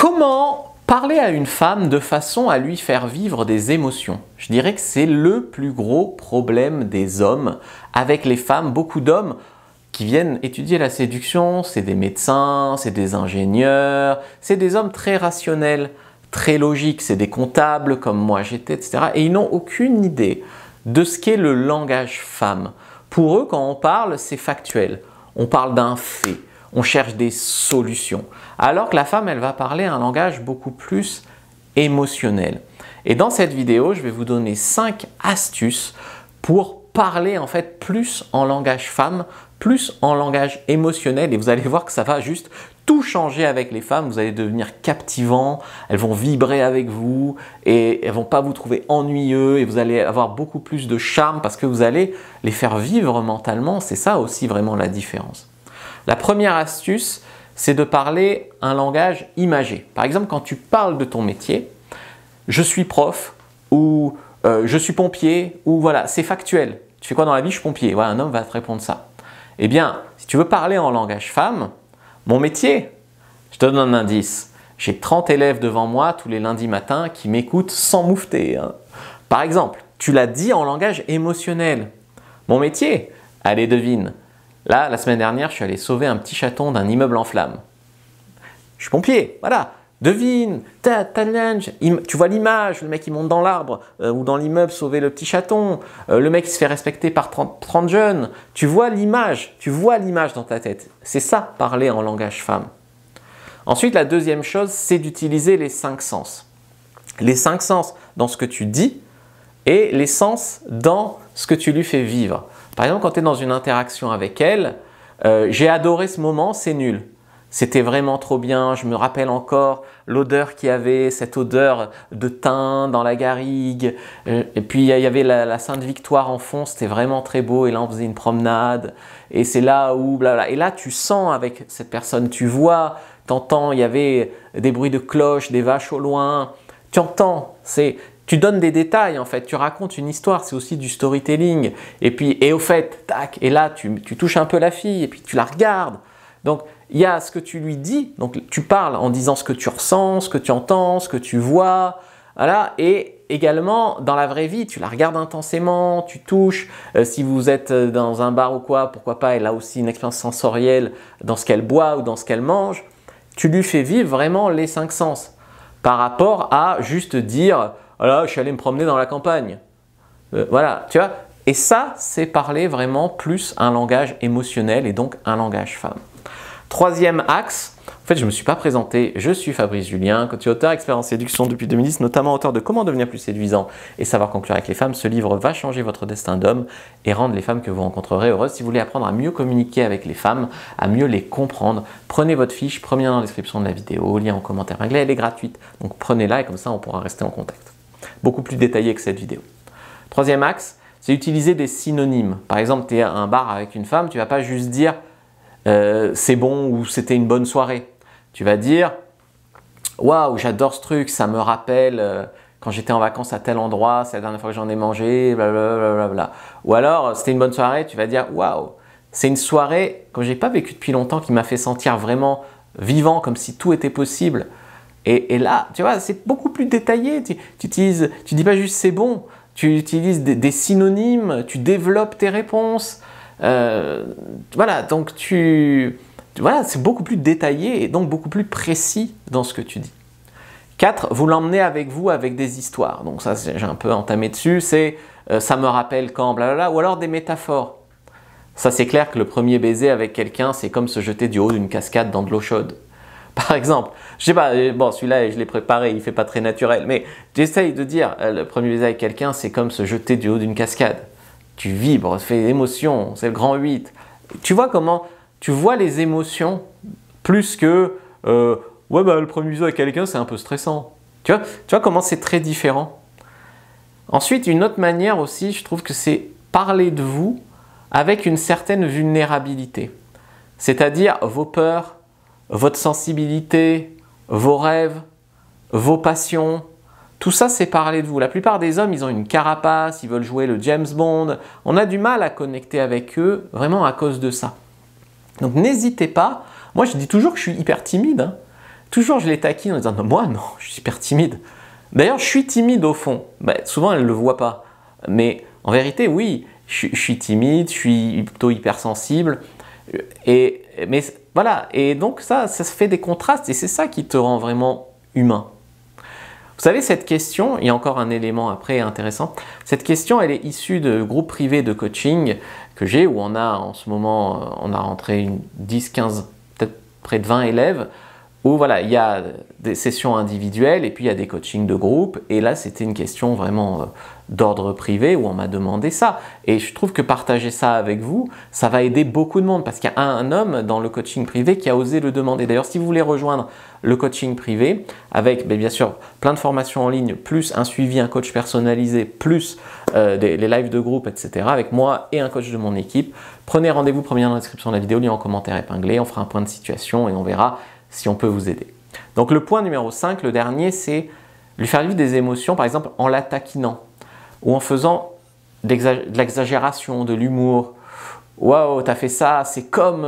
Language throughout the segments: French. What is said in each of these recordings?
Comment parler à une femme de façon à lui faire vivre des émotions? Je dirais que c'est le plus gros problème des hommes avec les femmes. Beaucoup d'hommes qui viennent étudier la séduction, c'est des médecins, c'est des ingénieurs, c'est des hommes très rationnels, très logiques, c'est des comptables comme moi j'étais, etc. Et ils n'ont aucune idée de ce qu'est le langage femme. Pour eux, quand on parle, c'est factuel. On parle d'un fait. On cherche des solutions. Alors que la femme, elle va parler un langage beaucoup plus émotionnel. Et dans cette vidéo, je vais vous donner 5 astuces pour parler en fait plus en langage femme, plus en langage émotionnel. Et vous allez voir que ça va juste tout changer avec les femmes. Vous allez devenir captivant, elles vont vibrer avec vous et elles ne vont pas vous trouver ennuyeux et vous allez avoir beaucoup plus de charme parce que vous allez les faire vivre mentalement. C'est ça aussi vraiment la différence. La première astuce, c'est de parler un langage imagé. Par exemple, quand tu parles de ton métier, je suis prof ou je suis pompier ou voilà, c'est factuel. Tu fais quoi dans la vie? Je suis pompier. Voilà, un homme va te répondre ça. Eh bien, si tu veux parler en langage femme, mon métier, je te donne un indice. J'ai 30 élèves devant moi tous les lundis matins qui m'écoutent sans moufter. Par exemple, tu l'as dit en langage émotionnel. Mon métier, allez devine. Là, la semaine dernière, je suis allé sauver un petit chaton d'un immeuble en flammes. Je suis pompier, voilà. Devine, tu vois l'image, le mec qui monte dans l'arbre ou dans l'immeuble sauver le petit chaton, le mec qui se fait respecter par 30 jeunes. Tu vois l'image dans ta tête. C'est ça, parler en langage femme. Ensuite, la deuxième chose, c'est d'utiliser les 5 sens. Les 5 sens dans ce que tu dis et les sens dans ce que tu lui fais vivre. Par exemple, quand tu es dans une interaction avec elle, j'ai adoré ce moment, c'est nul. C'était vraiment trop bien, je me rappelle encore l'odeur qu'il y avait, cette odeur de thym dans la garrigue. Et puis il y avait la Sainte-Victoire en fond, c'était vraiment très beau. Et là on faisait une promenade. Et c'est là où, blablabla. Et là tu sens avec cette personne, tu vois, tu entends, il y avait des bruits de cloches, des vaches au loin. Tu entends, tu donnes des détails en fait, tu racontes une histoire, c'est aussi du storytelling. Et au fait, tac, et là tu touches un peu la fille et puis tu la regardes. Donc il y a ce que tu lui dis, donc tu parles en disant ce que tu ressens, ce que tu entends, ce que tu vois, voilà. Et également dans la vraie vie, tu la regardes intensément, tu touches. Si vous êtes dans un bar ou quoi, pourquoi pas, elle a aussi une expérience sensorielle dans ce qu'elle boit ou dans ce qu'elle mange. Tu lui fais vivre vraiment les 5 sens par rapport à juste dire voilà, je suis allé me promener dans la campagne. Voilà, tu vois. Et ça, c'est parler vraiment plus un langage émotionnel et donc un langage femme. Troisième axe, en fait, je ne me suis pas présenté, je suis Fabrice Julien, coach et auteur, expert en séduction depuis 2010, notamment auteur de Comment devenir plus séduisant et savoir conclure avec les femmes. Ce livre va changer votre destin d'homme et rendre les femmes que vous rencontrerez heureuses. Si vous voulez apprendre à mieux communiquer avec les femmes, à mieux les comprendre, prenez votre fiche, premier lien dans la description de la vidéo, lien en commentaire réglé, elle est gratuite. Donc prenez-la et comme ça, on pourra rester en contact. Beaucoup plus détaillé que cette vidéo. Troisième axe, c'est utiliser des synonymes. Par exemple, tu es à un bar avec une femme, tu ne vas pas juste dire c'est bon ou c'était une bonne soirée. Tu vas dire waouh, j'adore ce truc, ça me rappelle quand j'étais en vacances à tel endroit, c'est la dernière fois que j'en ai mangé, blablabla. Ou alors, c'était une bonne soirée, tu vas dire waouh, c'est une soirée que j'ai pas vécu depuis longtemps qui m'a fait sentir vraiment vivant, comme si tout était possible. Et là, tu vois, c'est beaucoup plus détaillé. Tu dis pas juste c'est bon, tu utilises des synonymes, tu développes tes réponses. Voilà, donc voilà, c'est beaucoup plus détaillé et donc beaucoup plus précis dans ce que tu dis. 4, vous l'emmenez avec vous avec des histoires. Donc ça, j'ai un peu entamé dessus, c'est ça me rappelle quand, blablabla, ou alors des métaphores. Ça, c'est clair que le premier baiser avec quelqu'un, c'est comme se jeter du haut d'une cascade dans de l'eau chaude. Par exemple, je sais pas, bon celui-là je l'ai préparé, il fait pas très naturel, mais j'essaye de dire le premier baiser avec quelqu'un c'est comme se jeter du haut d'une cascade. Tu vibres, tu fais émotion, c'est le grand 8. Tu vois comment, tu vois les émotions plus que ouais bah le premier baiser avec quelqu'un c'est un peu stressant. Tu vois comment c'est très différent. Ensuite, une autre manière aussi, je trouve que c'est parler de vous avec une certaine vulnérabilité. C'est-à-dire vos peurs, votre sensibilité, vos rêves, vos passions, tout ça c'est parler de vous. La plupart des hommes, ils ont une carapace, ils veulent jouer le James Bond. On a du mal à connecter avec eux vraiment à cause de ça. Donc n'hésitez pas, moi je dis toujours que je suis hyper timide, hein. toujours je les taquine en disant « Moi, non, je suis super timide. » D'ailleurs, je suis timide au fond. Souvent, elle ne le voit pas. Mais en vérité, oui, je suis timide, je suis plutôt hypersensible. Mais voilà, et donc ça se fait des contrastes et c'est ça qui te rend vraiment humain. Vous savez, cette question, il y a encore un élément après intéressant, cette question elle est issue de groupes privés de coaching que j'ai où on a en ce moment, on a rentré 10, 15, peut-être près de 20 élèves où voilà, il y a des sessions individuelles et puis il y a des coachings de groupe et là c'était une question vraiment d'ordre privé où on m'a demandé ça et je trouve que partager ça avec vous, ça va aider beaucoup de monde parce qu'il y a un homme dans le coaching privé qui a osé le demander. D'ailleurs, si vous voulez rejoindre le coaching privé avec bien sûr plein de formations en ligne, plus un suivi, un coach personnalisé, plus les lives de groupe, etc. avec moi et un coach de mon équipe, prenez rendez-vous, premier lien dans la description de la vidéo, lien en commentaire épinglé, on fera un point de situation et on verra si on peut vous aider. Donc le point numéro 5, le dernier, c'est lui faire vivre des émotions, par exemple en la taquinant ou en faisant de l'exagération, de l'humour. Waouh, t'as fait ça, c'est comme,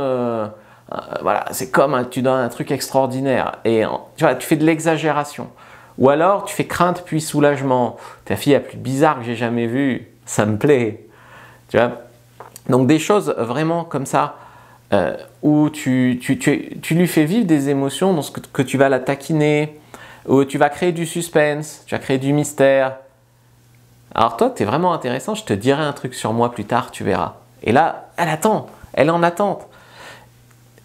voilà, c'est comme tu donnes un truc extraordinaire et tu vois, tu fais de l'exagération. Ou alors tu fais crainte puis soulagement. Ta fille la plus bizarre que j'ai jamais vue, ça me plaît. Tu vois. Donc des choses vraiment comme ça. Où tu lui fais vivre des émotions dans ce que tu vas la taquiner, où tu vas créer du suspense, tu vas créer du mystère. Alors toi, tu es vraiment intéressant, je te dirai un truc sur moi plus tard, tu verras. Et là, elle attend, elle est en attente.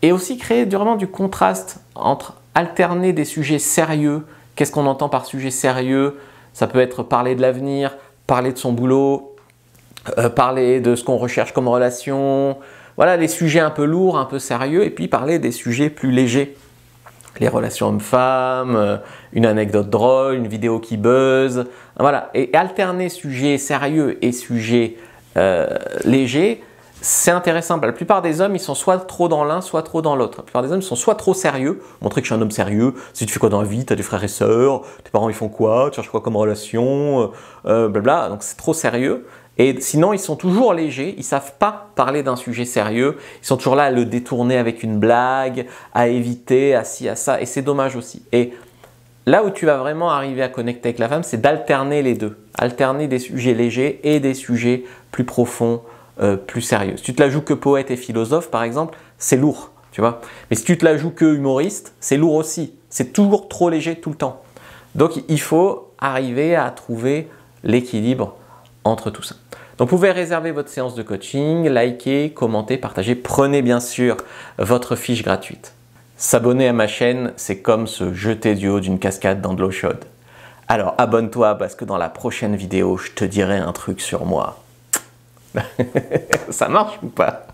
Et aussi créer vraiment du contraste entre alterner des sujets sérieux. Qu'est-ce qu'on entend par sujet sérieux? Ça peut être parler de l'avenir, parler de son boulot, parler de ce qu'on recherche comme relation. Voilà, les sujets un peu lourds, un peu sérieux, et puis parler des sujets plus légers. Les relations hommes-femmes, une anecdote drôle, une vidéo qui buzz. Voilà, et alterner sujets sérieux et sujets légers, c'est intéressant. La plupart des hommes, ils sont soit trop dans l'un, soit trop dans l'autre. La plupart des hommes, ils sont soit trop sérieux, montrer que je suis un homme sérieux, si tu fais quoi dans la vie, tu as des frères et sœurs, tes parents ils font quoi, tu cherches quoi comme relation, blabla, donc c'est trop sérieux. Et sinon, ils sont toujours légers, ils ne savent pas parler d'un sujet sérieux, ils sont toujours là à le détourner avec une blague, à éviter, à ci, à ça, et c'est dommage aussi. Et là où tu vas vraiment arriver à connecter avec la femme, c'est d'alterner les deux, alterner des sujets légers et des sujets plus profonds, plus sérieux. Si tu te la joues que poète et philosophe, par exemple, c'est lourd, tu vois. Mais si tu te la joues que humoriste, c'est lourd aussi, c'est toujours trop léger tout le temps. Donc il faut arriver à trouver l'équilibre entre tout ça. Donc vous pouvez réserver votre séance de coaching, liker, commenter, partager. Prenez bien sûr votre fiche gratuite. S'abonner à ma chaîne, c'est comme se jeter du haut d'une cascade dans de l'eau chaude. Alors abonne-toi parce que dans la prochaine vidéo, je te dirai un truc sur moi. Ça marche ou pas?